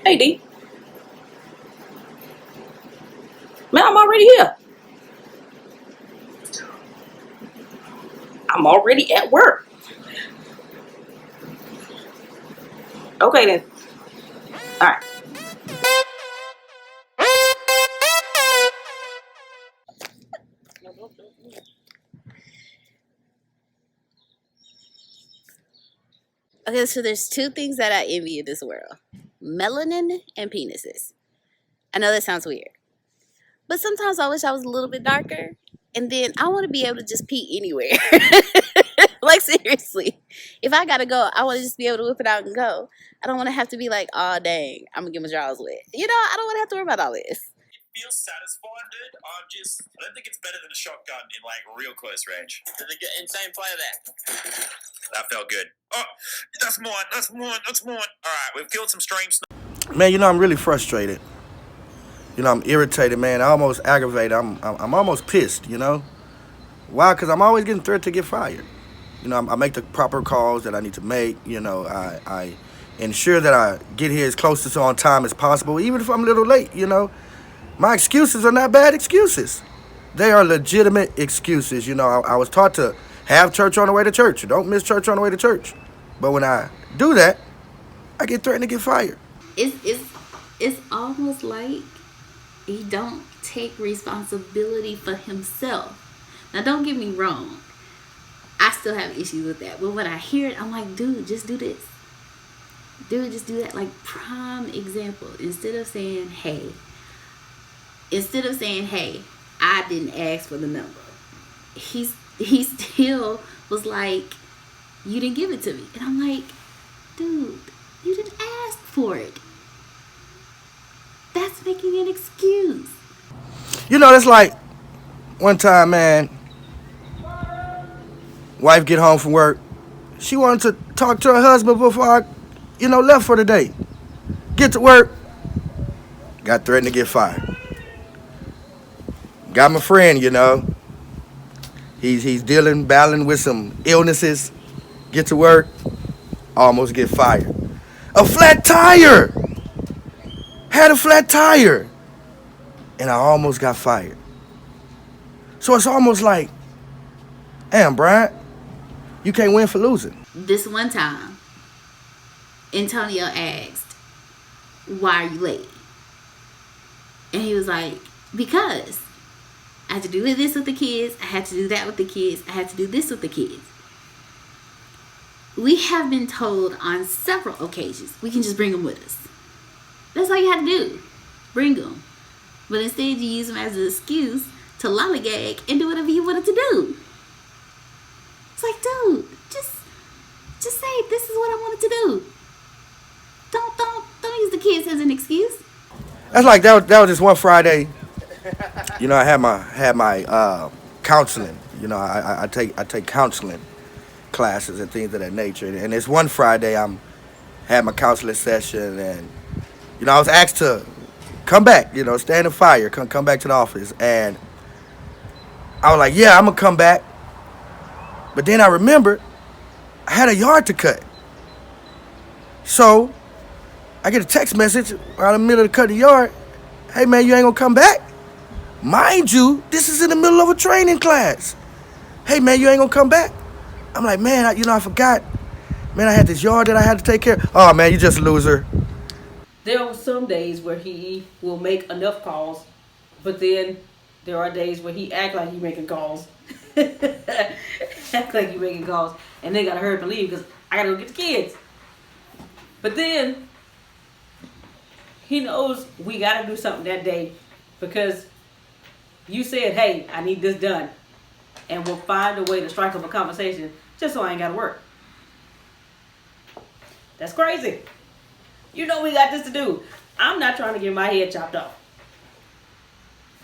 Hey, D. Man, I'm already here. I'm already at work. Okay, then. All right. Okay, so there's two things that I envy in this world: melanin and penises. I know that sounds weird, but sometimes I wish I was a little bit darker, and then I want to be able to just pee anywhere. Like, seriously, if I gotta go, I want to just be able to whip it out and go. I don't want to have to be like, oh dang, I'm gonna get my drawers wet. I don't want to have to worry about all this. Feels satisfying, dude. I don't think it's better than a shotgun in like real close range. Did they get insane play of that? That felt good. Oh, that's mine. That's mine. That's mine. All right, we've killed some streams. Man, I'm really frustrated. I'm irritated, man. I almost aggravated. I'm almost pissed. Why? Because I'm always getting threatened to get fired. I make the proper calls that I need to make. I ensure that I get here as close to on time as possible, even if I'm a little late. My excuses are not bad excuses. They are legitimate excuses. I was taught to have church on the way to church. Don't miss church on the way to church. But when I do that, I get threatened to get fired. It's almost like he don't take responsibility for himself. Now, don't get me wrong. I still have issues with that. But when I hear it, I'm like, dude, just do this. Dude, just do that. Like, prime example. Instead of saying, hey, I didn't ask for the number. He still was like, you didn't give it to me. And I'm like, dude, you didn't ask for it. That's making an excuse. That's like one time, man, wife get home from work. She wanted to talk to her husband before I, left for the day. Get to work. Got threatened to get fired. Got my friend, He's battling with some illnesses. Get to work. Almost get fired. A flat tire. Had a flat tire. And I almost got fired. So it's almost like, damn, Bryant, you can't win for losing. This one time, Antonio asked, why are you late? And he was like, because I had to do this with the kids, I had to do that with the kids, I had to do this with the kids. We have been told on several occasions, we can just bring them with us. That's all you had to do. Bring them. But instead you use them as an excuse to lollygag and do whatever you wanted to do. It's like, dude, just say this is what I wanted to do. Don't use the kids as an excuse. That's like that was just one Friday. I had my counseling. I take counseling classes and things of that nature. And it's one Friday had my counseling session, and I was asked to come back. Stand in fire, come back to the office, and I was like, yeah, I'm gonna come back. But then I remembered I had a yard to cut, so I get a text message around the middle of cutting the yard. Hey man, you ain't gonna come back? Mind you, this is in the middle of a training class. Hey man, you ain't gonna come back? I'm like, man, I forgot. Man, I had this yard that I had to take care of. Oh man, you just a loser. There are some days where he will make enough calls, but then there are days where he act like he making calls. Act like he making calls, and they gotta hurry up and leave because I gotta go get the kids. But then he knows we gotta do something that day because you said, hey, I need this done. And we'll find a way to strike up a conversation just so I ain't gotta work. That's crazy. We got this to do. I'm not trying to get my head chopped off.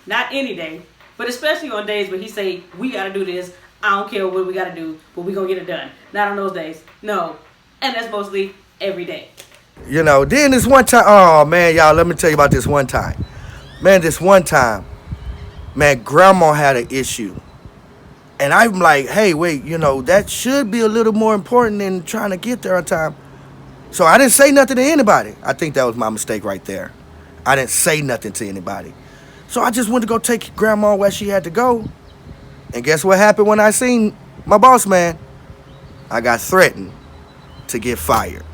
Not any day. But especially on days where he say, we gotta do this. I don't care what we gotta do, but we gonna get it done. Not on those days. No. And that's mostly every day. Then this one time, oh man, y'all, let me tell you about this one time. Man, this one time, man, grandma had an issue. And I'm like, hey, wait, that should be a little more important than trying to get there on time. So I didn't say nothing to anybody. I think that was my mistake right there. I didn't say nothing to anybody. So I just went to go take grandma where she had to go. And guess what happened when I seen my boss man? I got threatened to get fired.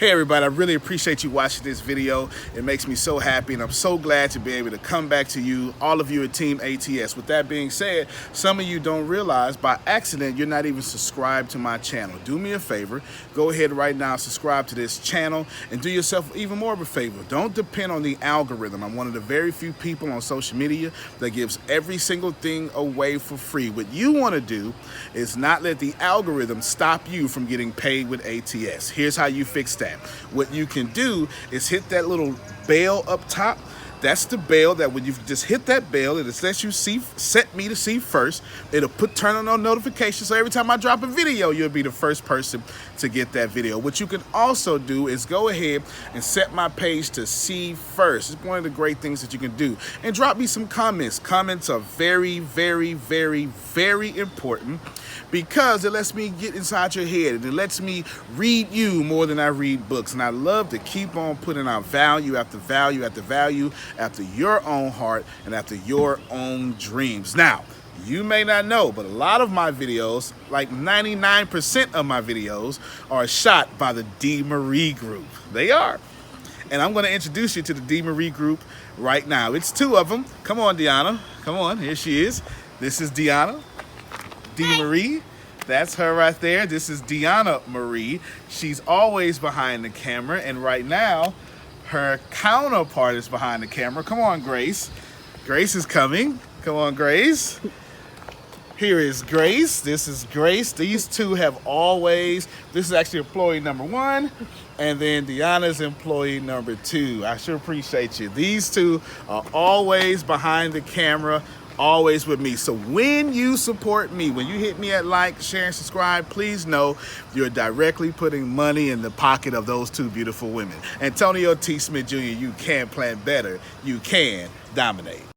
Hey everybody, I really appreciate you watching this video. It makes me so happy and I'm so glad to be able to come back to you, all of you at Team ATS. With that being said, some of you don't realize by accident you're not even subscribed to my channel. Do me a favor, go ahead right now, subscribe to this channel and do yourself even more of a favor. Don't depend on the algorithm. I'm one of the very few people on social media that gives every single thing away for free. What you want to do is not let the algorithm stop you from getting paid with ATS. Here's how you fix that. What you can do is hit that little bell up top. That's the bell that when you just hit that bell, it lets you see, set me to see first. It'll turn on notifications, so every time I drop a video, you'll be the first person to get that video. What you can also do is go ahead and set my page to see first. It's one of the great things that you can do. And drop me some comments. Comments are very, very, very, very important because it lets me get inside your head and it lets me read you more than I read books. And I love to keep on putting out value after value after value after your own heart and after your own dreams. Now, you may not know, but a lot of my videos, like 99% of my videos, are shot by the D. Marie Group. They are. And I'm going to introduce you to the D. Marie Group right now. It's two of them. Come on, Deanna. Come on. Here she is. This is Deanna. D. Marie. That's her right there. This is Deaunna Marie. She's always behind the camera. And right now, her counterpart is behind the camera. Come on, Grace. Grace is coming. Come on, Grace. Here is Grace. This is Grace. These two have always, this is actually employee number 1, and then Deanna's employee number 2. I sure appreciate you. These two are always behind the camera, always with me. So when you support me, when you hit me at like, share, and subscribe, please know you're directly putting money in the pocket of those two beautiful women. Antonio T. Smith Jr., you can plan better. You can dominate.